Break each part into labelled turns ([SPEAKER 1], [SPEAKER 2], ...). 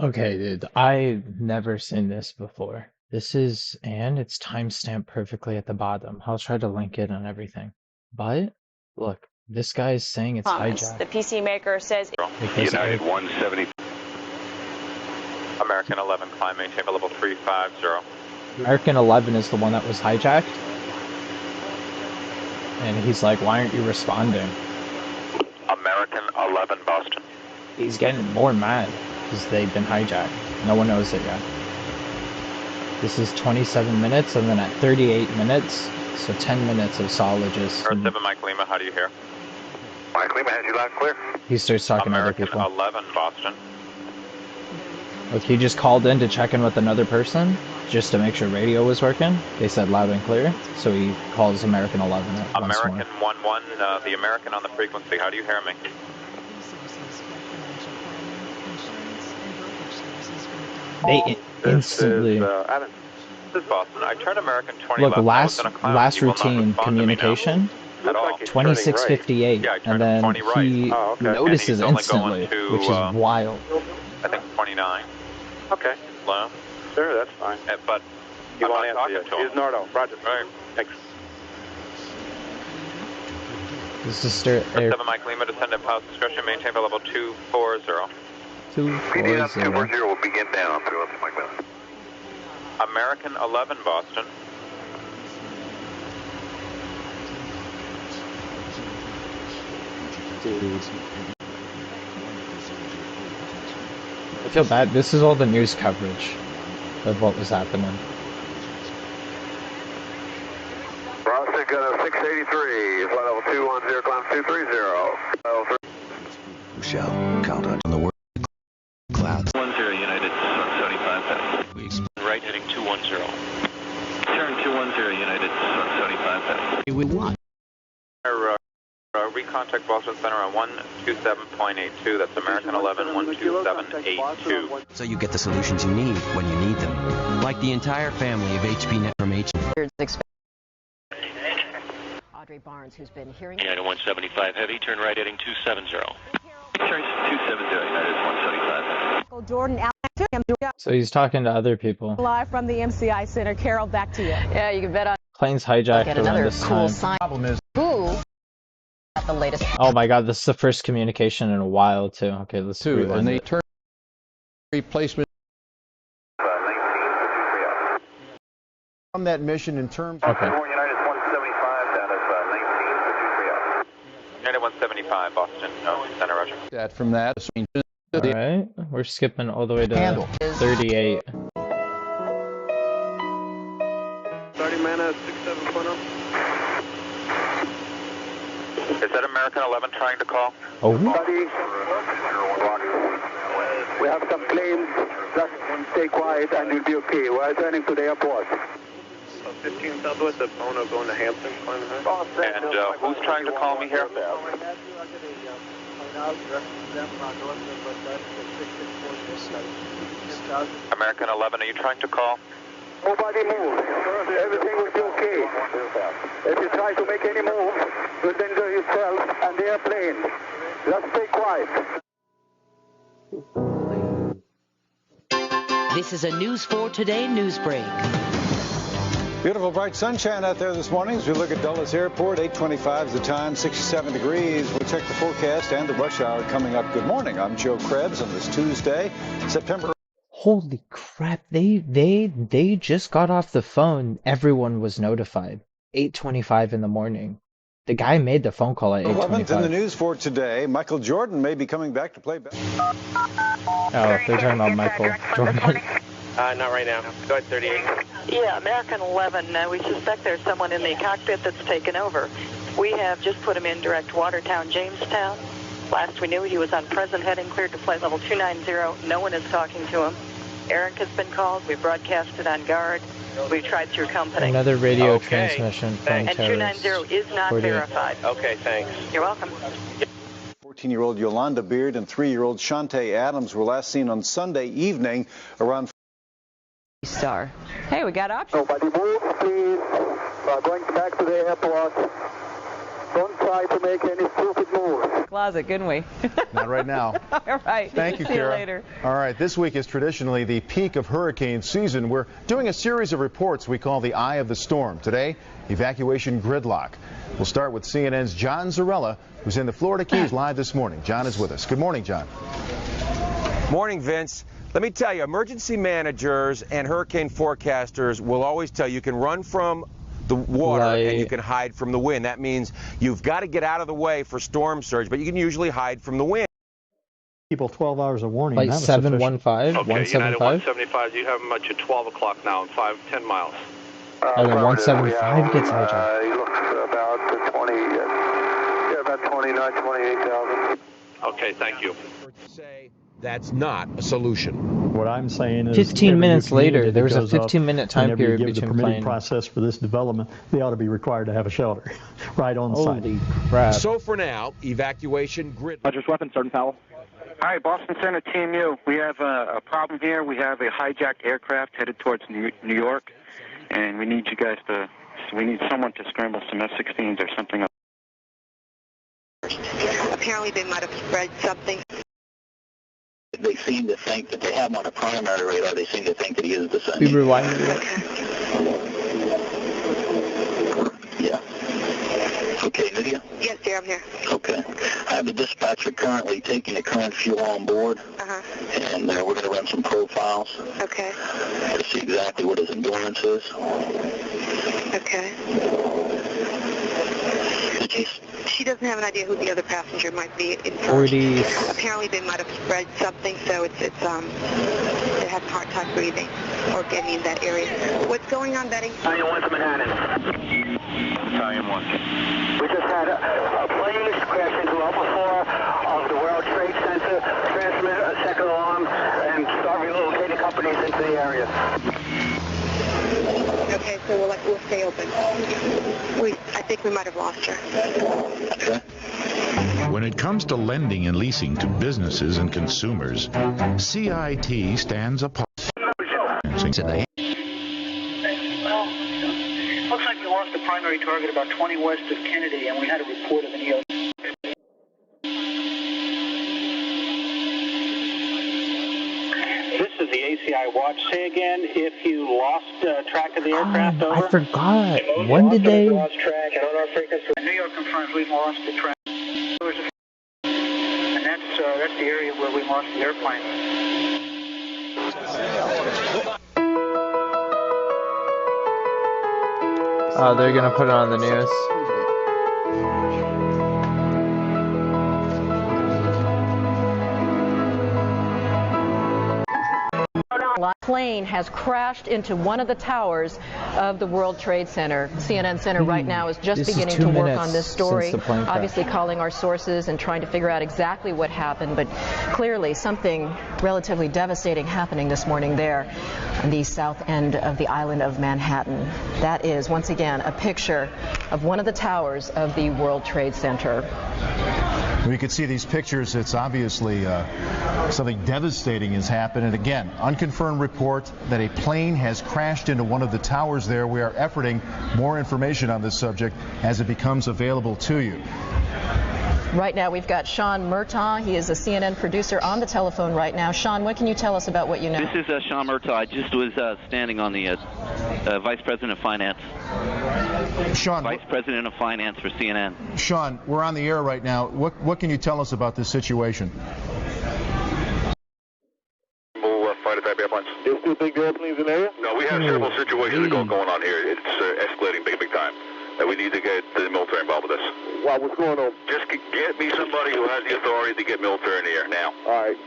[SPEAKER 1] Okay, dude, I've never seen this before. And it's timestamped perfectly at the bottom. I'll try to link it and everything. But, look, this guy is saying it's hijacked.
[SPEAKER 2] The PC maker says
[SPEAKER 3] United 170. American 11, climb, maintain level 350.
[SPEAKER 1] American 11 is the one that was hijacked. And he's like, why aren't you responding?
[SPEAKER 3] American 11, Boston.
[SPEAKER 1] He's getting more mad because they've been hijacked. No one knows it yet. This is 27 minutes, and then at 38 minutes, so 10 minutes of solid just...
[SPEAKER 3] Earth 7, Mike Lima, how do you hear? Mike Lima has you loud clear.
[SPEAKER 1] He starts talking to other people.
[SPEAKER 3] American 11, Boston.
[SPEAKER 1] Look, he just called in to check in with another person, just to make sure radio was working. They said loud and clear, so he calls American 11 once more.
[SPEAKER 3] American 11, the American on the frequency, how do you hear me?
[SPEAKER 1] They instantly...
[SPEAKER 3] This is Boston. I turned American 20
[SPEAKER 1] Look,
[SPEAKER 3] left.
[SPEAKER 1] last routine communication, 2658,
[SPEAKER 3] yeah,
[SPEAKER 1] and then
[SPEAKER 3] right.
[SPEAKER 1] he notices instantly, which is wild.
[SPEAKER 3] I think 29. Okay, well,
[SPEAKER 4] sure, that's fine.
[SPEAKER 3] But
[SPEAKER 4] you want to answer yet. Here's Nardo. Roger.
[SPEAKER 3] Right.
[SPEAKER 4] Thanks.
[SPEAKER 1] This is Air
[SPEAKER 3] 7 Mike Lima, descend at Palace Discretion, maintain level 240.
[SPEAKER 1] 240
[SPEAKER 3] will begin down through Mike Lima. American 11, Boston.
[SPEAKER 1] I feel bad. This is all the news coverage of what was happening.
[SPEAKER 3] Boston, 683, flight level 210, climb 230.
[SPEAKER 5] Shall count on the word clouds.
[SPEAKER 3] 10 United 175. Right heading 210. Turn 210 United 175.
[SPEAKER 5] We want.
[SPEAKER 3] Recontact Boston Center on 127.82. That's American 11 12782.
[SPEAKER 5] So you get the solutions you need when you need them. Like the entire family of HP Net from H.
[SPEAKER 2] Audrey Barnes, who's been hearing
[SPEAKER 3] United 175 heavy, turn right heading 270. Turn 270 United 175.
[SPEAKER 2] Jordan
[SPEAKER 1] So he's talking to other people.
[SPEAKER 2] live from the MCI Center. Carol, back to you. Yeah, you can bet on
[SPEAKER 1] Planes hijacked
[SPEAKER 2] get
[SPEAKER 1] around
[SPEAKER 2] another
[SPEAKER 1] this
[SPEAKER 2] cool
[SPEAKER 1] time.
[SPEAKER 2] sign. Problem is who at the latest.
[SPEAKER 1] Oh my god, this is the first communication in a while too. Okay, let's rewind
[SPEAKER 6] and they
[SPEAKER 1] it.
[SPEAKER 6] turn replacement from that mission in terms of
[SPEAKER 1] Okay.
[SPEAKER 3] United 175 down at 19 United 175 Boston, no, Center Roger.
[SPEAKER 6] that from that.
[SPEAKER 1] Alright, we're skipping all the way to
[SPEAKER 6] Handle.
[SPEAKER 1] 38.
[SPEAKER 4] 30 mana 67.0.
[SPEAKER 3] Is that American 11 trying to call?
[SPEAKER 1] Oh,
[SPEAKER 7] We have some planes. Just stay quiet and you'll be okay. We're turning to the airport.
[SPEAKER 4] 15 Southwest of Bono going to Hampton, climbing high.
[SPEAKER 3] And who's trying to call me here? American 11, are you trying to call?
[SPEAKER 7] Nobody move. Everything will be okay. If you try to make any move, you'll danger yourself and the airplane. Just stay quiet.
[SPEAKER 8] This is a News 4 Today news break.
[SPEAKER 9] Beautiful bright sunshine out there this morning as we look at Dulles Airport. 8:25 is the time, 67 degrees. We'll check the forecast and the rush hour coming up. Good morning. I'm Joe Krebs on this Tuesday, September.
[SPEAKER 1] holy crap, they just got off the phone. Everyone was notified. 8:25 in the morning. The guy made the phone call at
[SPEAKER 9] 11th in the
[SPEAKER 1] 8:25.
[SPEAKER 9] news for today. Michael Jordan may be coming back to play back.
[SPEAKER 1] Oh, they're talking about Michael Jordan.
[SPEAKER 4] Not right now. Go ahead, 38.
[SPEAKER 10] Yeah, American 11, we suspect there's someone in the cockpit that's taken over. We have just put him in direct Watertown, Jamestown. Last we knew, he was on present heading, cleared to flight level 290. No one is talking to him. Eric has been called. We broadcasted on guard. We tried through company.
[SPEAKER 1] Another radio
[SPEAKER 4] Okay.
[SPEAKER 1] transmission from
[SPEAKER 10] And
[SPEAKER 1] terrorists.
[SPEAKER 10] 290 is not
[SPEAKER 1] 48.
[SPEAKER 10] verified.
[SPEAKER 4] Okay, thanks.
[SPEAKER 10] You're welcome.
[SPEAKER 9] 14-year-old Yolanda Beard and 3-year-old Shantae Adams were last seen on Sunday evening around.
[SPEAKER 2] Star. Hey, we got options.
[SPEAKER 7] Nobody move, please. We're going back to the airport. Don't try to make any stupid moves.
[SPEAKER 2] Closet, couldn't we?
[SPEAKER 6] Not right now.
[SPEAKER 2] All right.
[SPEAKER 6] Thank you,
[SPEAKER 2] See
[SPEAKER 6] Kara.
[SPEAKER 2] you later.
[SPEAKER 6] All right, this week is traditionally the peak of hurricane season. We're doing a series of reports we call the Eye of the Storm. Today, evacuation gridlock. We'll start with CNN's John Zarella, who's in the Florida Keys live this morning. John is with us. Good morning, John.
[SPEAKER 11] Morning, Vince. Let me tell you, emergency managers and hurricane forecasters will always tell you can run from the water and you can hide from the wind. That means you've got to get out of the way for storm surge, but you can usually hide from the wind.
[SPEAKER 12] People 12 hours of warning.
[SPEAKER 1] Like 715,
[SPEAKER 4] Okay,
[SPEAKER 1] 175.
[SPEAKER 4] United 175, you have them at your 12 o'clock now in 10 miles.
[SPEAKER 1] And then 175 gets hijacked.
[SPEAKER 7] He looks about 20, yeah, about 29, 28,000.
[SPEAKER 4] Okay, thank you.
[SPEAKER 11] Say that's not a solution.
[SPEAKER 12] What I'm saying is
[SPEAKER 1] 15 minutes later, there was a
[SPEAKER 12] goes up,
[SPEAKER 1] 15-minute time
[SPEAKER 12] whenever you
[SPEAKER 1] period
[SPEAKER 12] give the
[SPEAKER 1] between
[SPEAKER 12] permitting
[SPEAKER 1] playing.
[SPEAKER 12] process for this development, they ought to be required to have a shelter right on site.
[SPEAKER 1] Holy crap.
[SPEAKER 11] So for now, evacuation grid.
[SPEAKER 3] Roger, weapon, Sergeant Powell.
[SPEAKER 13] Hi, Boston Center, Team U. We have a problem here. We have a hijacked aircraft headed towards New York, and we need you guys to, we need someone to scramble some F-16s or something.
[SPEAKER 10] Apparently they might have spread something.
[SPEAKER 7] They seem to think that they have him on a primary radar. They seem to think that he is the same.
[SPEAKER 1] We rewinded it.
[SPEAKER 7] Yeah. Okay, Lydia?
[SPEAKER 10] Yes, dear, I'm here.
[SPEAKER 7] Okay. I have the dispatcher currently taking the current fuel on board. And we're going to run some profiles.
[SPEAKER 10] Okay.
[SPEAKER 7] To see exactly what his endurance is.
[SPEAKER 10] Okay. She doesn't have an idea who the other passenger might be.
[SPEAKER 1] 40.
[SPEAKER 10] Apparently they might have spread something, so they have a hard time breathing or getting in that area. What's going on, Betty?
[SPEAKER 7] Battalion 1 to Manhattan.
[SPEAKER 3] Battalion 1.
[SPEAKER 7] We just had a plane crash into Level 4 of the World Trade Center, transmit a second alarm, and start relocating companies into the area.
[SPEAKER 10] Okay, so we'll stay open. I think we might have lost her.
[SPEAKER 7] Okay.
[SPEAKER 14] When it comes to lending and leasing to businesses and consumers, CIT stands apart.
[SPEAKER 7] Well, looks like we lost the primary target about 20 west of Kennedy, and we had a report of an EO.
[SPEAKER 13] This is the ACI watch. Say again, if you lost track of the aircraft, over.
[SPEAKER 1] I forgot. When did they?
[SPEAKER 7] Lost track, and on our frequency. New York confirms we've lost the track. And that's the area where we lost the airplane.
[SPEAKER 1] Oh, they're gonna put it on the news.
[SPEAKER 2] Plane has crashed into one of the towers of the World Trade Center. CNN Center right now is just beginning to work on this story, obviously calling our sources and trying to figure out exactly what happened, but clearly something relatively devastating happening this morning there on the south end of the island of Manhattan. That is, once again, a picture of one of the towers of the World Trade Center.
[SPEAKER 6] We could see these pictures. It's obviously something devastating has happened. And again, unconfirmed report that a plane has crashed into one of the towers there. We are efforting more information on this subject as it becomes available to you.
[SPEAKER 2] Right now we've got Sean Murtaugh. He is a CNN producer on the telephone right now. Sean, what can you tell us about what you know?
[SPEAKER 15] This is Sean Murtaugh. I just was standing on the Vice President of Finance.
[SPEAKER 6] Sean,
[SPEAKER 15] Vice President of Finance for CNN.
[SPEAKER 6] Sean, we're on the air right now. What can you tell us about this situation?
[SPEAKER 3] Fighter type airplanes.
[SPEAKER 7] There's two big airplanes in there?
[SPEAKER 3] No, we have several situations going on here. It's escalating big time. We need to get the military involved with this.
[SPEAKER 7] Wow, what's going on?
[SPEAKER 3] Just get me somebody who has the authority to get military in the air now.
[SPEAKER 7] All right.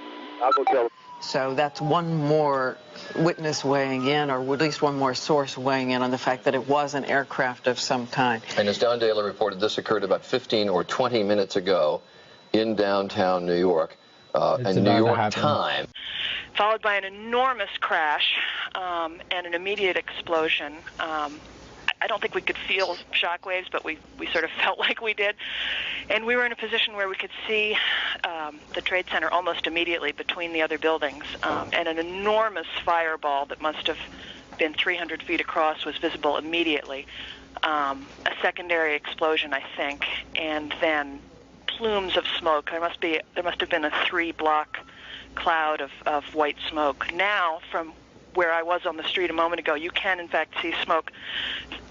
[SPEAKER 7] I'll go tell them.
[SPEAKER 16] So that's one more witness weighing in, or at least one more source weighing in on the fact that it was an aircraft of some kind.
[SPEAKER 17] And as Don Daly reported, this occurred about 15 or 20 minutes ago in downtown New York, and New York time.
[SPEAKER 10] Followed by an enormous crash and an immediate explosion. I don't think we could feel shock waves, but we sort of felt like we did. And we were in a position where we could see the Trade Center almost immediately between the other buildings, and an enormous fireball that must have been 300 feet across was visible immediately. A secondary explosion, I think, and then plumes of smoke. There must have been a 3-block cloud of white smoke. Now, from where I was on the street a moment ago, you can in fact see smoke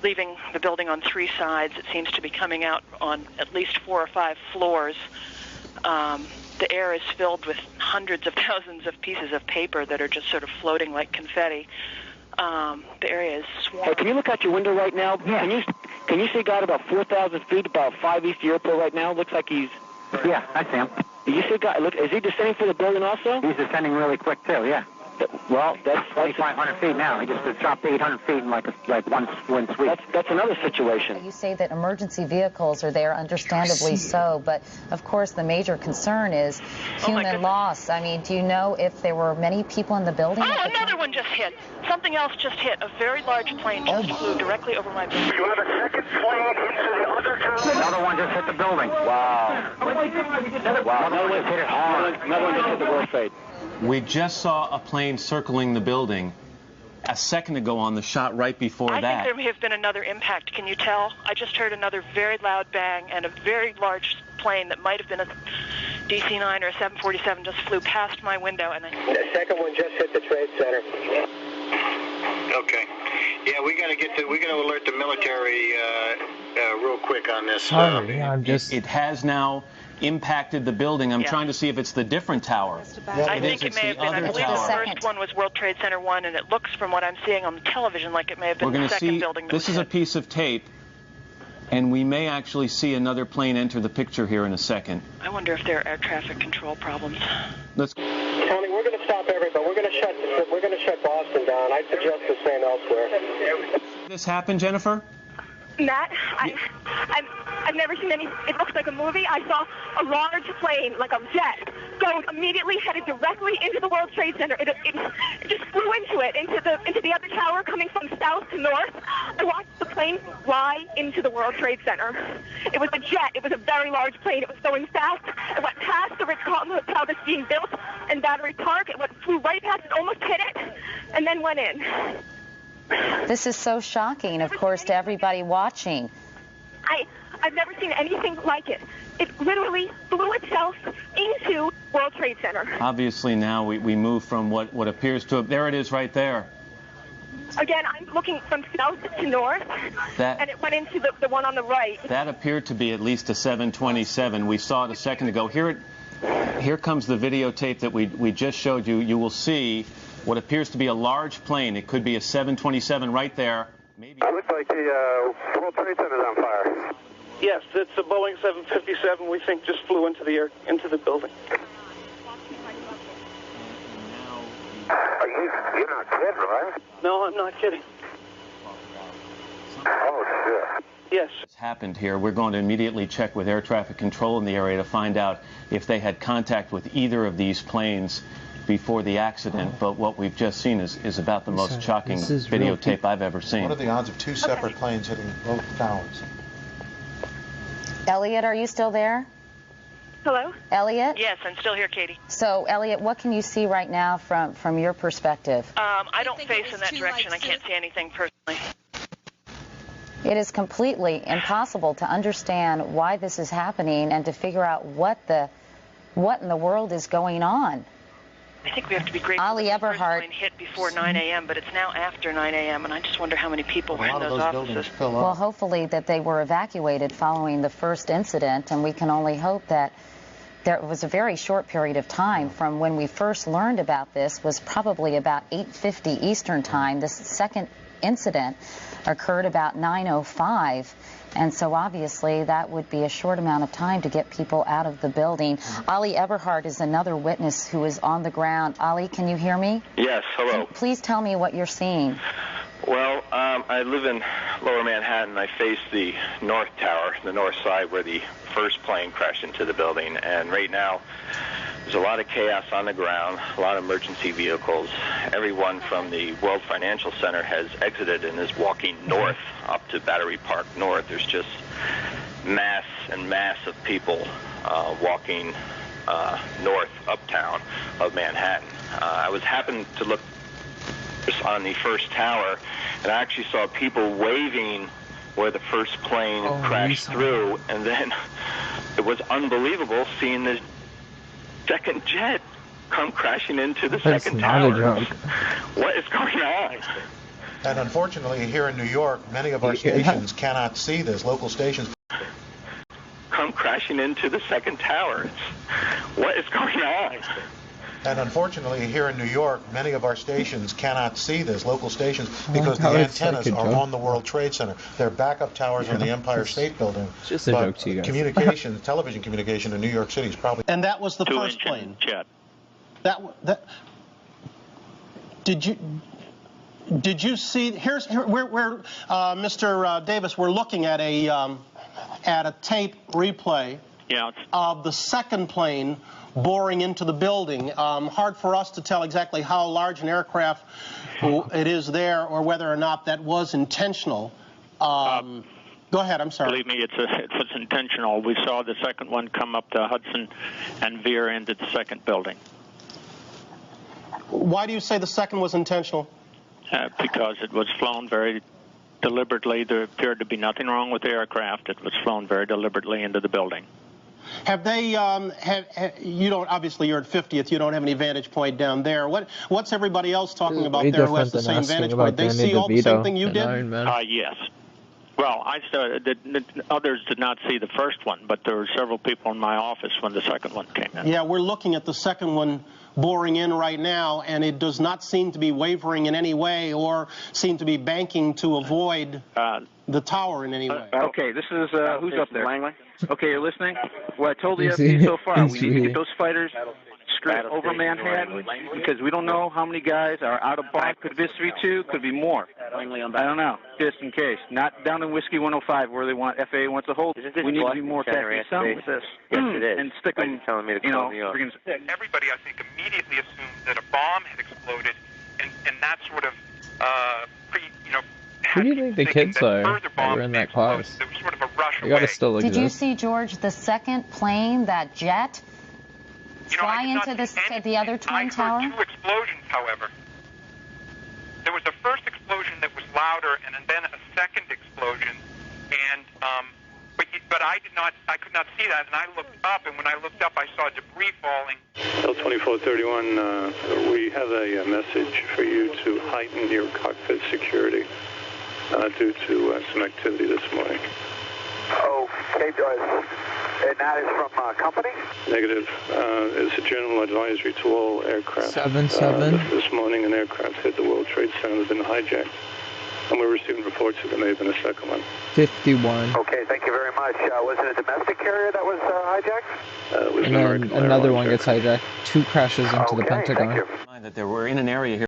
[SPEAKER 10] leaving the building on 3 sides. It seems to be coming out on at least 4 or 5 floors. The air is filled with hundreds of thousands of pieces of paper that are just sort of floating like confetti. The area is swarmed.
[SPEAKER 18] Hey, can you look out your window right now? Yeah. Can you see a guy at about 4,000 feet, about 5 east of the airport right now? Looks like he's...
[SPEAKER 19] Yeah, I see him.
[SPEAKER 18] Do you see a guy? Look, is he descending for the building also?
[SPEAKER 19] He's descending really quick too, yeah.
[SPEAKER 18] Well, that's
[SPEAKER 19] 2,500 feet now. He just dropped to 800 feet in like one sweep.
[SPEAKER 18] That's another situation.
[SPEAKER 20] You say that emergency vehicles are there, understandably so, but of course the major concern is human loss. I mean, do you know if there were many people in the building?
[SPEAKER 10] Oh, another one just hit. Something else just hit. A very large plane just flew directly over my building.
[SPEAKER 7] You have a second plane into the other tower.
[SPEAKER 19] Another one just hit the building.
[SPEAKER 18] Wow. Another one hit it hard. Another one just hit the World Trade.
[SPEAKER 11] We just saw a plane circling the building a second ago on the shot right before that.
[SPEAKER 10] I think there may have been another impact. Can you tell? I just heard another very loud bang, and a very large plane that might have been a DC-9 or a 747 just flew past my window. And
[SPEAKER 4] the second one just hit the Trade Center.
[SPEAKER 21] Okay. Yeah, we got to alert the military real quick on this.
[SPEAKER 1] Sorry,
[SPEAKER 11] It has now impacted the building. I'm trying to see if it's the different tower.
[SPEAKER 10] I think it may have been. I believe the first one was World Trade Center 1, and it looks, from what I'm seeing on the television, like it may have been the second building.
[SPEAKER 11] This is a piece of tape, and we may actually see another plane enter the picture here in a second.
[SPEAKER 10] I wonder if there are air traffic control problems.
[SPEAKER 4] Tony, we're going to stop everybody. We're going to shut Boston down. I suggest the same elsewhere.
[SPEAKER 11] This happened, Jennifer?
[SPEAKER 22] Matt, I've never seen any. It looks like a movie. I saw a large plane, like a jet, go immediately headed directly into the World Trade Center. It just flew into it, into the other tower, coming from south to north. I watched the plane fly into the World Trade Center. It was a jet. It was a very large plane. It was going fast. It went past the Ritz-Carlton Hotel that's being built in Battery Park. It flew right past it, almost hit it, and then went in.
[SPEAKER 20] This is so shocking, of course, to everybody watching.
[SPEAKER 22] I've never seen anything like it. It literally flew itself into World Trade Center.
[SPEAKER 11] Obviously now we move from what appears to have... There it is right there.
[SPEAKER 22] Again, I'm looking from south to north, and it went into the one on the right.
[SPEAKER 11] That appeared to be at least a 727. We saw it a second ago. Here comes the videotape that we just showed you. You will see what appears to be a large plane. It could be a 727 right there.
[SPEAKER 4] Maybe. It looks like the World Trade Center is on fire. Yes, it's a Boeing 757. We think just flew into the building.
[SPEAKER 7] You're not kidding, right?
[SPEAKER 4] No, I'm not kidding.
[SPEAKER 7] Oh, shit.
[SPEAKER 4] Yes.
[SPEAKER 11] What's happened here? We're going to immediately check with air traffic control in the area to find out if they had contact with either of these planes before the accident, but what we've just seen is about the most shocking videotape I've ever seen.
[SPEAKER 6] What are the odds of 2 separate planes hitting both towers?
[SPEAKER 20] Elliot, are you still there?
[SPEAKER 22] Hello?
[SPEAKER 20] Elliot?
[SPEAKER 10] Yes, I'm still here, Katie.
[SPEAKER 20] So, Elliot, what can you see right now from your perspective?
[SPEAKER 10] I don't face in that direction. I can't see anything personally.
[SPEAKER 20] It is completely impossible to understand why this is happening and to figure out what in the world is going on.
[SPEAKER 10] I think we have to be grateful that the first plane hit before 9 a.m., but it's now after 9 a.m., and I just wonder how many people were in those offices.
[SPEAKER 20] Well, hopefully that they were evacuated following the first incident, and we can only hope that there was a very short period of time from when we first learned about this was probably about 8:50 Eastern Time. This second incident occurred about 9:05. And so obviously that would be a short amount of time to get people out of the building. Ali Eberhard is another witness who is on the ground. Ali, can you hear me?
[SPEAKER 23] Yes, hello.
[SPEAKER 20] Please tell me what you're seeing.
[SPEAKER 23] Well, I live in Lower Manhattan. I face the north tower, the north side where the first plane crashed into the building. And right now, there's a lot of chaos on the ground, a lot of emergency vehicles. Everyone from the World Financial Center has exited and is walking north up to Battery Park North. There's just mass and mass of people walking north uptown of Manhattan. I happened to look on the first tower, and I actually saw people waving where the first plane crashed through, and then it was unbelievable seeing this second jet come crashing into the second tower. What is going on?
[SPEAKER 6] And unfortunately, here in New York, many of our stations cannot see this. Local stations
[SPEAKER 23] come crashing into the second tower. What is going on?
[SPEAKER 6] And unfortunately, here in New York, many of our stations cannot see this, local stations, because the antennas are on the World Trade Center. They're backup towers on the Empire State Building.
[SPEAKER 1] Just a joke to you guys.
[SPEAKER 6] Communication, television communication in New York City is probably...
[SPEAKER 5] And that was the first plane?
[SPEAKER 23] Jet.
[SPEAKER 5] Did you see, where Mr. Davis, we're looking at a tape replay of the second plane boring into the building. Hard for us to tell exactly how large an aircraft it is there or whether or not that was intentional. Go ahead, I'm sorry.
[SPEAKER 8] Believe me, it was intentional. We saw the second one come up to Hudson and veer into the second building.
[SPEAKER 5] Why do you say the second was intentional?
[SPEAKER 8] Because it was flown very deliberately. There appeared to be nothing wrong with the aircraft. It was flown very deliberately into the building.
[SPEAKER 5] Have they, you don't, obviously you're at 50th, you don't have any vantage point down there. What's everybody else talking about there who has the same vantage point? They see all the same thing you did?
[SPEAKER 8] Yes. Well, others did not see the first one, but there were several people in my office when the second one came in.
[SPEAKER 5] Yeah, we're looking at the second one boring in right now, and it does not seem to be wavering in any way or seem to be banking to avoid the tower in any way.
[SPEAKER 9] Okay, this is, who's up there? Langley? Okay, you're listening? What I told the FD so far, we need to get those fighters straight over Manhattan, because we don't know how many guys are out of box. Could be 3-2, could be more. I don't know, just in case. Not down in Whiskey 105 where they want, FAA wants to hold. We need to be more factory assembled with this.
[SPEAKER 3] Yes, it is.
[SPEAKER 9] And stick them,
[SPEAKER 3] telling me to call New York.
[SPEAKER 24] Everybody, I think, immediately assumed that a bomb had exploded, and that sort of,
[SPEAKER 1] who do you think the kids are that were in that class?
[SPEAKER 24] There was sort of a rush
[SPEAKER 1] they gotta still exist.
[SPEAKER 20] Did you see, George, the second plane, that jet, fly into the other Twin Tower?
[SPEAKER 24] I heard two explosions, however. There was a first explosion that was louder, and then a second explosion, and but I could not see that, and I looked up, and when I looked up, I saw debris falling.
[SPEAKER 25] L2431, we have a message for you to heighten your cockpit security due to some activity this morning.
[SPEAKER 7] Okay, and that is from company?
[SPEAKER 25] Negative. It's a general advisory to all aircraft.
[SPEAKER 1] 77.
[SPEAKER 25] This morning, an aircraft hit the World Trade Center has been hijacked, and we're receiving reports that there may have been a second one.
[SPEAKER 1] 51.
[SPEAKER 7] Okay, thank you very much. Was it a domestic carrier that was hijacked?
[SPEAKER 25] It was
[SPEAKER 1] and then another one gets hijacked. 2 crashes into the Pentagon.
[SPEAKER 7] Thank you.
[SPEAKER 26] That there were in an area here.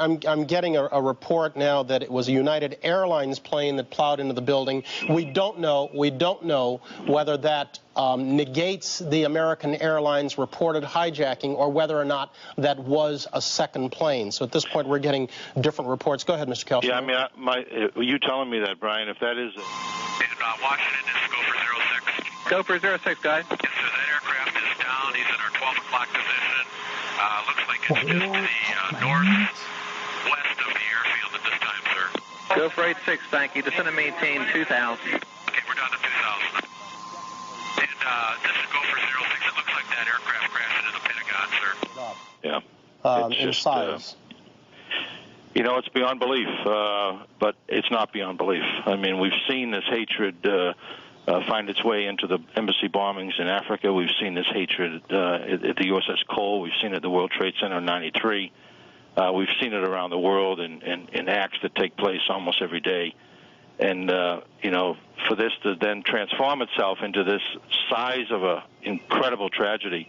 [SPEAKER 5] I'm getting a report now that it was a United Airlines plane that plowed into the building. We don't know whether that negates the American Airlines reported hijacking or whether or not that was a second plane. So at this point, we're getting different reports. Go ahead, Mr. Kelso.
[SPEAKER 23] Yeah, I mean, you telling me that, Brian, if that is
[SPEAKER 24] Washington, this is
[SPEAKER 9] Gopher 06, guys.
[SPEAKER 24] Yes, sir, that aircraft is down. He's in our 12 o'clock position. Looks like it's just to the northwest of the airfield at this time, sir.
[SPEAKER 9] Gopher 86, thank you. Descend and maintain 2000.
[SPEAKER 24] Okay, we're down to 2000. And this is Gopher 06. It looks like that aircraft crashed into the Pentagon, sir.
[SPEAKER 23] Yeah.
[SPEAKER 5] In size.
[SPEAKER 23] It's beyond belief, but it's not beyond belief. I mean, we've seen this hatred find its way into the embassy bombings in Africa. We've seen this hatred at the USS Cole. We've seen it at the World Trade Center in '93. We've seen it around the world in acts that take place almost every day. And, for this to then transform itself into this size of an incredible tragedy,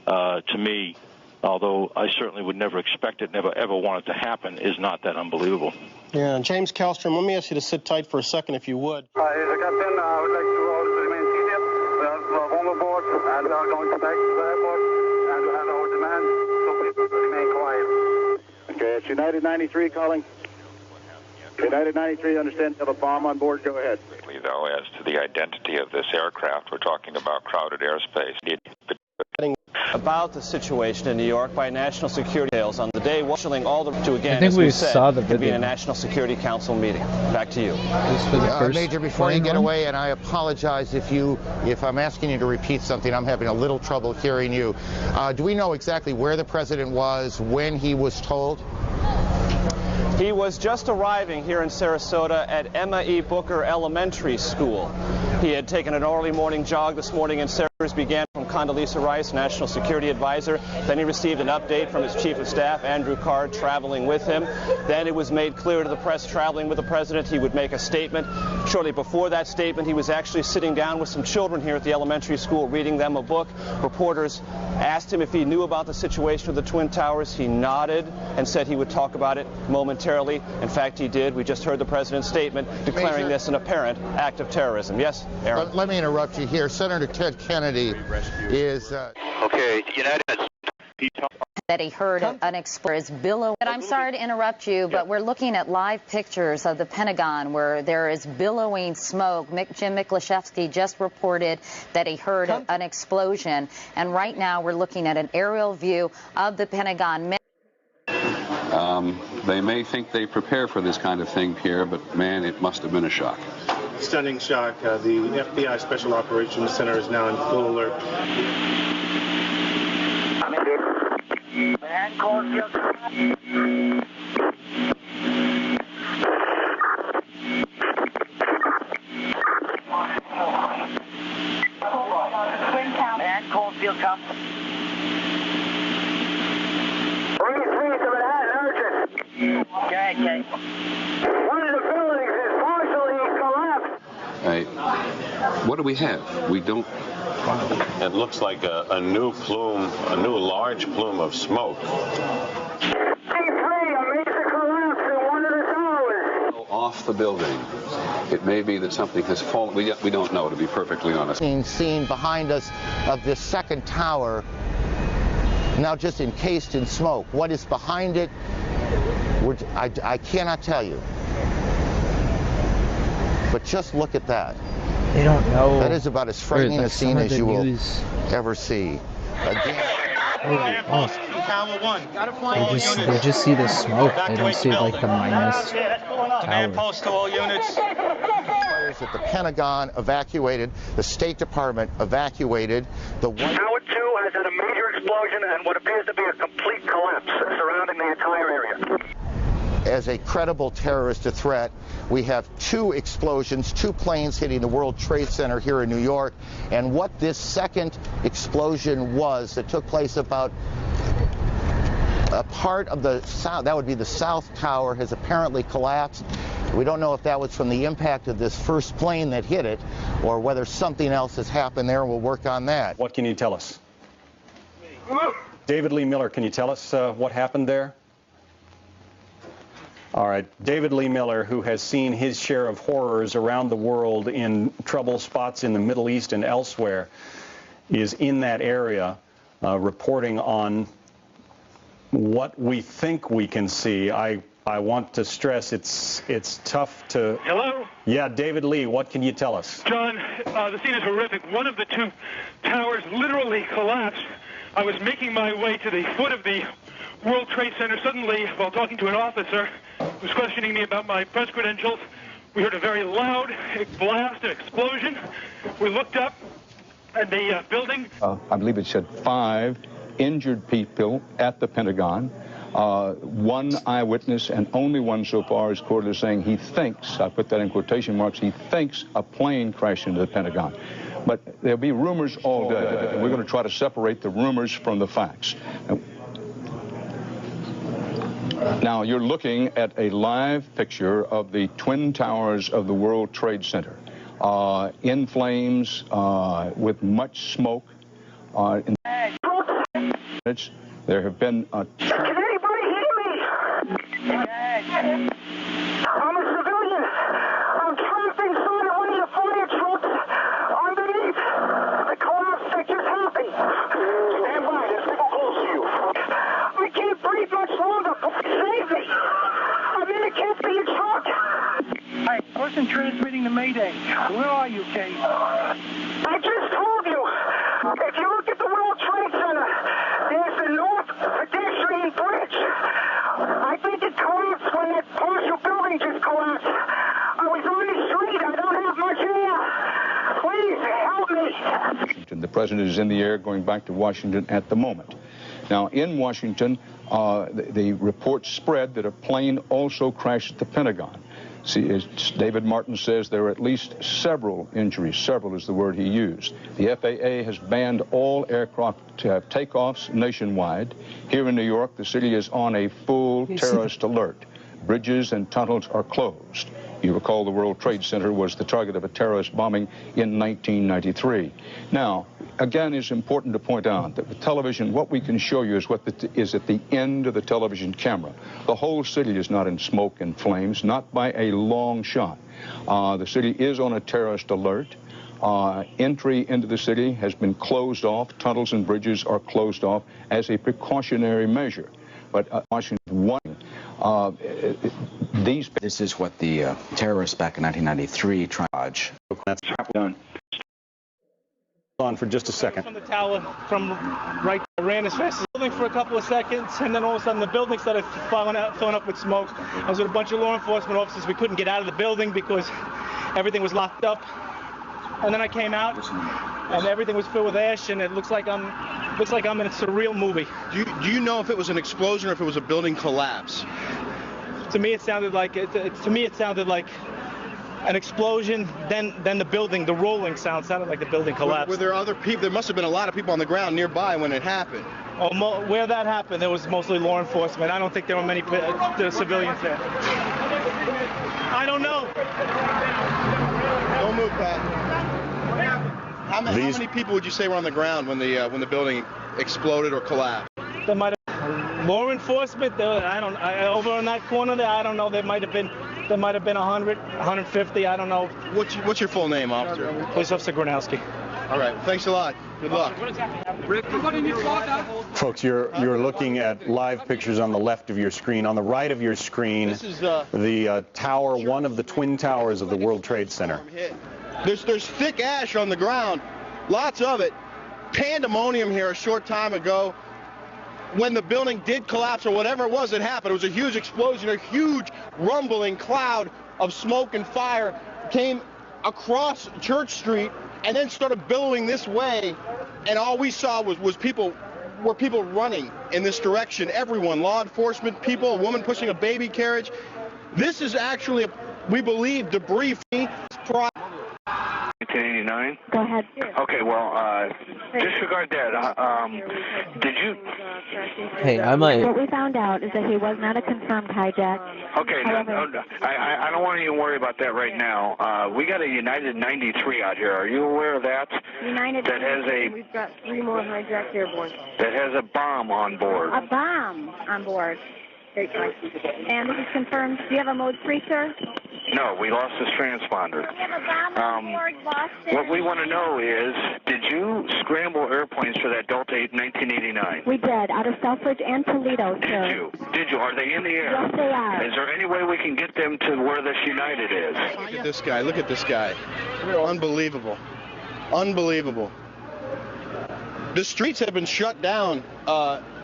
[SPEAKER 23] to me, although I certainly would never expect it, never ever want it to happen, is not that unbelievable.
[SPEAKER 5] Yeah, James Kallstrom, let me ask you to sit tight for a second, if you would.
[SPEAKER 7] Here's the captain. I would like to remain seated. We are on board, and we are going to back to the airport, and we have our demand, so please remain quiet.
[SPEAKER 21] Okay, it's United 93 calling. United 93, understand you have a bomb on board. Go ahead.
[SPEAKER 3] Though, as to the identity of this aircraft, we're talking about crowded airspace.
[SPEAKER 2] about the situation in New York by national security details on the day watching all the to again.
[SPEAKER 1] I think
[SPEAKER 2] as
[SPEAKER 1] we
[SPEAKER 2] said,
[SPEAKER 1] saw the
[SPEAKER 2] to be
[SPEAKER 1] video.
[SPEAKER 2] a National Security Council meeting. Back to you.
[SPEAKER 12] Major, before you get away, and I apologize if I'm asking you to repeat something, I'm having a little trouble hearing you. Do we know exactly where the president was when he was told?
[SPEAKER 2] He was just arriving here in Sarasota at Emma E. Booker Elementary School. He had taken an early morning jog this morning in Sarasota. Began from Condoleezza Rice, National Security Advisor. Then he received an update from his Chief of Staff, Andrew Card, traveling with him. Then it was made clear to the press traveling with the president he would make a statement. Shortly before that statement, he was actually sitting down with some children here at the elementary school, reading them a book. Reporters asked him if he knew about the situation with the Twin Towers. He nodded and said he would talk about it momentarily. In fact, he did. We just heard the president's statement declaring this an apparent act of terrorism. Yes, Aaron?
[SPEAKER 12] Let me interrupt you here. Senator Ted Kennedy is...
[SPEAKER 3] Okay, United...
[SPEAKER 20] That he heard an explosion billow. But I'm sorry to interrupt you, but we're looking at live pictures of the Pentagon where there is billowing smoke. Jim Miklashevsky just reported that he heard an explosion. And right now we're looking at an aerial view of the Pentagon.
[SPEAKER 13] They may think they prepare for this kind of thing, Pierre, but man, it must have been a shock.
[SPEAKER 14] Stunning shock. The FBI Special Operations Center is now in full alert.
[SPEAKER 7] Okay. One of the buildings is partially collapsed.
[SPEAKER 13] Hey, what do we have? We don't...
[SPEAKER 15] It looks like a new plume, a new large plume of smoke.
[SPEAKER 13] Off the building. It may be that something has fallen. We don't know, to be perfectly honest.
[SPEAKER 12] Scene behind us of this second tower, now just encased in smoke. What is behind it, I cannot tell you. But just look at that.
[SPEAKER 1] They don't know.
[SPEAKER 12] That is about as frightening a scene as you will ever see. Again.
[SPEAKER 1] They just see the smoke. They don't see like the minus tower.
[SPEAKER 14] Post to all units.
[SPEAKER 12] That the Pentagon evacuated, the State Department evacuated, the
[SPEAKER 7] Tower 2 has had a major explosion and what appears to be a complete collapse surrounding the entire area.
[SPEAKER 12] As a credible terrorist threat, we have 2 explosions, 2 planes hitting the World Trade Center here in New York, and what this second explosion was that took place about a part of the south, that would be the South Tower, has apparently collapsed. We don't know if that was from the impact of this first plane that hit it or whether something else has happened there. We'll work on that.
[SPEAKER 2] What can you tell us? David Lee Miller, can you tell us what happened there? All right, David Lee Miller, who has seen his share of horrors around the world in trouble spots in the Middle East and elsewhere, is in that area reporting on what we think we can see. I want to stress it's tough to...
[SPEAKER 16] Hello?
[SPEAKER 2] Yeah, David Lee, what can you tell us?
[SPEAKER 16] John, the scene is horrific. One of the 2 towers literally collapsed. I was making my way to the foot of the World Trade Center. Suddenly, while talking to an officer who was questioning me about my press credentials, we heard a very loud blast, an explosion. We looked up at the building.
[SPEAKER 27] I believe it said 5 injured people at the Pentagon. 1 eyewitness, and only one so far, is quoted as saying he thinks, I put that in quotation marks, he thinks a plane crashed into the Pentagon. But there'll be rumors all day, and we're going to try to separate the rumors from the facts. Now, you're looking at a live picture of the Twin Towers of the World Trade Center, in flames, with much smoke. There have been...
[SPEAKER 7] Can anybody hear me? I'm a civilian. I'm trapped inside of one of the fire trucks underneath. The collapse that just happened. Stand by. There's people close to you. I can't breathe much longer. Save me. I'm in a can't-be truck.
[SPEAKER 28] Hi, person transmitting the Mayday. Where are you, Kate?
[SPEAKER 7] I just told you. If you look at the World Trade Center,
[SPEAKER 27] president is in the air going back to Washington at the moment. Now, in Washington, the reports spread that a plane also crashed at the Pentagon. See, as David Martin says, there are at least several injuries. Several is the word he used. The FAA has banned all aircraft takeoffs nationwide. Here in New York, the city is on a full terrorist alert. Bridges and tunnels are closed. You recall the World Trade Center was the target of a terrorist bombing in 1993. Now, again, it's important to point out that with television, what we can show you is what is at the end of the television camera. The whole city is not in smoke and flames, not by a long shot. The city is on a terrorist alert. Entry into the city has been closed off. Tunnels and bridges are closed off as a precautionary measure. But Washington won.
[SPEAKER 4] This is what the terrorists back in 1993 tried. That's done.
[SPEAKER 6] On for just a second.
[SPEAKER 10] From the tower, from right, I ran as fast as the building for a couple of seconds, and then all of a sudden the building started filling up with smoke. I was with a bunch of law enforcement officers. We couldn't get out of the building because everything was locked up. And then I came out, and everything was filled with ash, and it looks like I'm in a surreal movie.
[SPEAKER 11] Do you know if it was an explosion or if it was a building collapse?
[SPEAKER 10] To me, it sounded like an explosion. Then the building, the rolling sound sounded like the building collapsed.
[SPEAKER 11] Were there other people? There must have been a lot of people on the ground nearby when it happened.
[SPEAKER 10] Oh, where that happened, there was mostly law enforcement. I don't think there were many civilians there. I don't know.
[SPEAKER 11] Don't move, Pat. How many people would you say were on the ground when the building exploded or collapsed?
[SPEAKER 10] There might have law enforcement. Over on that corner there, I don't know. There might have been 100, 150. I don't know.
[SPEAKER 11] What's your full name, officer?
[SPEAKER 10] Police Officer Gronowski.
[SPEAKER 11] All right. Thanks a lot. Good luck.
[SPEAKER 6] Folks, you're looking at live pictures on the left of your screen. On the right of your screen, the tower, one of the twin towers of the World Trade Center.
[SPEAKER 11] There's thick ash on the ground, lots of it. Pandemonium here a short time ago. When the building did collapse or whatever it was that happened, it was a huge explosion, a huge rumbling cloud of smoke and fire came across Church Street and then started billowing this way, and all we saw was people running in this direction. Everyone, law enforcement, people, a woman pushing a baby carriage. This is actually, we believe, debris from
[SPEAKER 17] 1989?
[SPEAKER 21] Go ahead.
[SPEAKER 17] Okay, well, disregard that. Did you...
[SPEAKER 1] Hey, I might...
[SPEAKER 21] What we found out is that he was not a confirmed hijack.
[SPEAKER 17] Okay, I don't want to even worry about that right now. We got a United 93 out here. Are you aware of that?
[SPEAKER 21] United
[SPEAKER 17] that has a...
[SPEAKER 21] We've got 3 more hijacked airborne.
[SPEAKER 17] That has a bomb on board.
[SPEAKER 21] A bomb on board. And this is confirmed. Do you have a mode 3, sir?
[SPEAKER 17] No, we lost this transponder.
[SPEAKER 21] We have a bomb on board, lost it.
[SPEAKER 17] What we want to know is, did you scramble airplanes for that Delta 8 in 1989?
[SPEAKER 21] We did, out of Selfridge and Toledo, sir.
[SPEAKER 17] Did you? Are they in the air?
[SPEAKER 21] Yes, they are.
[SPEAKER 17] Is there any way we can get them to where this United is?
[SPEAKER 11] Look at this guy. Look at this guy. Unbelievable. Unbelievable. The streets have been shut down.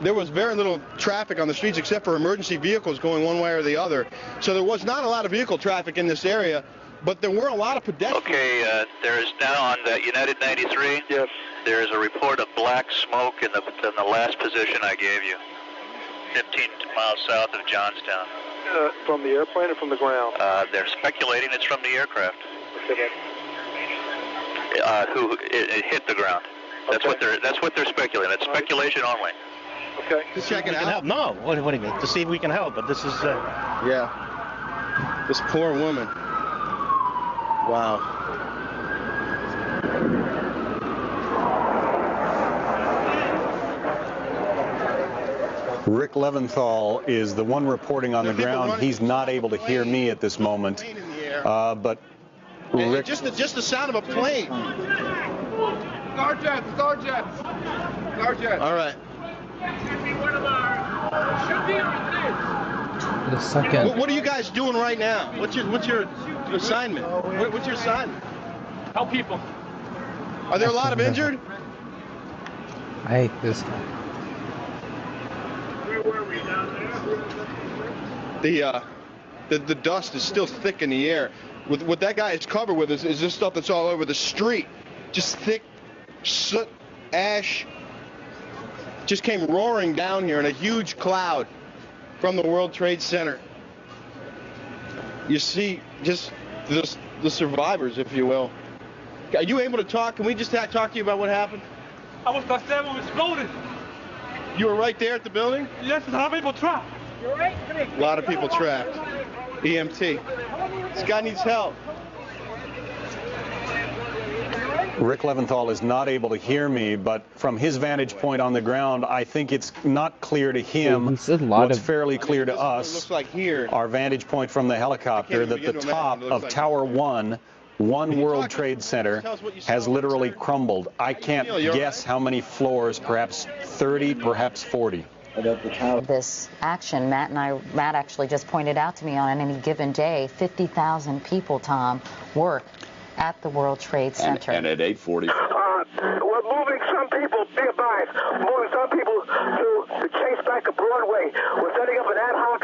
[SPEAKER 11] There was very little traffic on the streets except for emergency vehicles going one way or the other. So there was not a lot of vehicle traffic in this area, but there were a lot of pedestrians.
[SPEAKER 3] Okay, there is now on the United 93. Yes. There is a report of black smoke in the last position I gave you, 15 miles south of Johnstown.
[SPEAKER 21] From the airplane or from the ground?
[SPEAKER 3] They're speculating it's from the aircraft.
[SPEAKER 21] Okay.
[SPEAKER 3] It hit the ground. That's what they're speculating. It's speculation only.
[SPEAKER 11] Okay. Just check it out.
[SPEAKER 5] No, what do you mean? To see if we can help, but this is...
[SPEAKER 11] Yeah. This poor woman. Wow.
[SPEAKER 6] Rick Leventhal is the one reporting on the ground. He's not able to hear me at this moment. But Rick...
[SPEAKER 11] Just the sound of a plane.
[SPEAKER 21] Sergeant.
[SPEAKER 11] All right.
[SPEAKER 1] The second.
[SPEAKER 11] What are you guys doing right now? What's your assignment? What's your assignment?
[SPEAKER 10] Help people.
[SPEAKER 11] Are there a lot of injured?
[SPEAKER 1] I hate this guy.
[SPEAKER 21] Where were we, down there?
[SPEAKER 11] The dust is still thick in the air. What that guy is covered with is this stuff that's all over the street. Just thick soot ash just came roaring down here in a huge cloud from the World Trade Center. You see just the survivors, if you will. Are you able to talk? Can we just talk to you about what happened?
[SPEAKER 16] I was there when it exploded.
[SPEAKER 11] You were right there at the building?
[SPEAKER 16] Yes, a lot of people trapped. You're right.
[SPEAKER 11] A lot of people trapped. EMT. This guy needs help.
[SPEAKER 6] Rick Leventhal is not able to hear me, but from his vantage point on the ground, I think it's not clear to him what's fairly clear to us.
[SPEAKER 11] Looks like here.
[SPEAKER 6] Our vantage point from the helicopter, that the top of Tower 1, One World Trade Center, has literally crumbled. I can't guess how many floors, perhaps 30, perhaps 40.
[SPEAKER 20] This action, Matt actually just pointed out to me, on any given day, 50,000 people, Tom, work at the World Trade Center.
[SPEAKER 15] And at 8:40.
[SPEAKER 7] We're moving some people, be advised, moving some people to Chase back to Broadway. We're setting up an ad hoc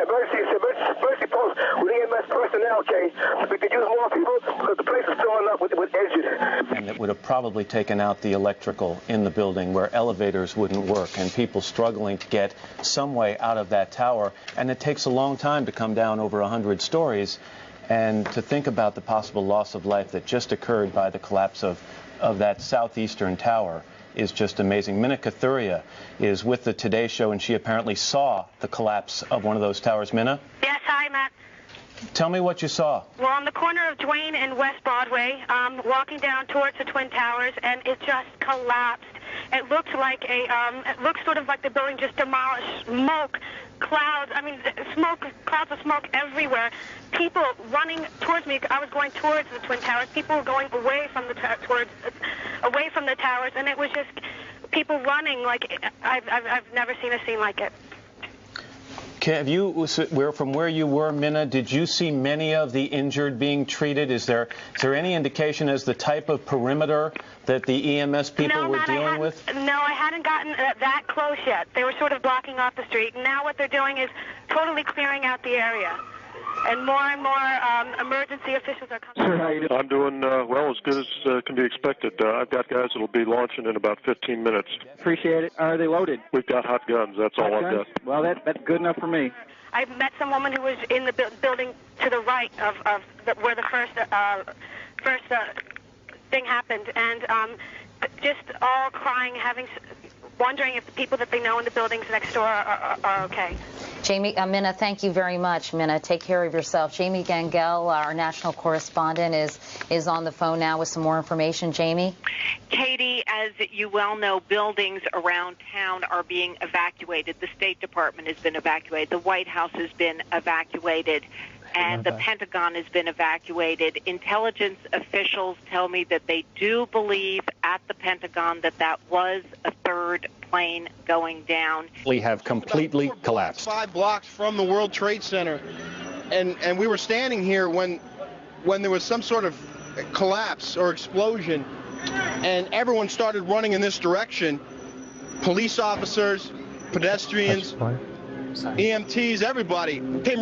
[SPEAKER 7] emergency post with EMS personnel, okay? We could use more people because the place is filling up with injured.
[SPEAKER 2] And it would have probably taken out the electrical in the building where elevators wouldn't work and people struggling to get some way out of that tower. And it takes a long time to come down over 100 stories. And to think about the possible loss of life that just occurred by the collapse of that southeastern tower is just amazing. Minna Kathuria is with the Today Show, and she apparently saw the collapse of one of those towers. Minna?
[SPEAKER 8] Yes, hi, Matt.
[SPEAKER 2] Tell me what you saw.
[SPEAKER 8] We're on the corner of Duane and West Broadway, walking down towards the Twin Towers, and it just collapsed. It looked like it looked sort of like the building just demolished. Smoke, clouds, clouds of smoke everywhere. People running towards me. I was going towards the Twin Towers. People were going away from the towers, and it was just people running like I've never seen a scene like it.
[SPEAKER 2] Have you, from where you were, Minna, did you see many of the injured being treated? Is there any indication as the type of perimeter that the EMS people were dealing with?
[SPEAKER 8] No, I hadn't gotten that close yet. They were sort of blocking off the street. Now what they're doing is totally clearing out the area. And more emergency officials are coming.
[SPEAKER 9] Sir, how you doing? I'm doing well, as good as can be expected. I've got guys that will be launching in about 15 minutes.
[SPEAKER 28] Appreciate it. Are they loaded?
[SPEAKER 9] We've got hot guns. That's all I've got.
[SPEAKER 28] Well, that's good enough for me.
[SPEAKER 8] I met some woman who was in the building to the right of where the first thing happened, and just all crying, wondering if the people that they know in the buildings next door are okay.
[SPEAKER 20] Jamie, Minna, thank you very much. Minna, take care of yourself. Jamie Gangel, our national correspondent, is on the phone now with some more information. Jamie?
[SPEAKER 18] Katie, as you well know, buildings around town are being evacuated. The State Department has been evacuated. The White House has been evacuated. And the Pentagon has been evacuated. Intelligence officials tell me that they do believe at the Pentagon that was a third plane going down.
[SPEAKER 6] We have completely collapsed.
[SPEAKER 11] 5 blocks from the World Trade Center, and we were standing here when there was some sort of collapse or explosion, and everyone started running in this direction. Police officers, pedestrians, EMTs, everybody came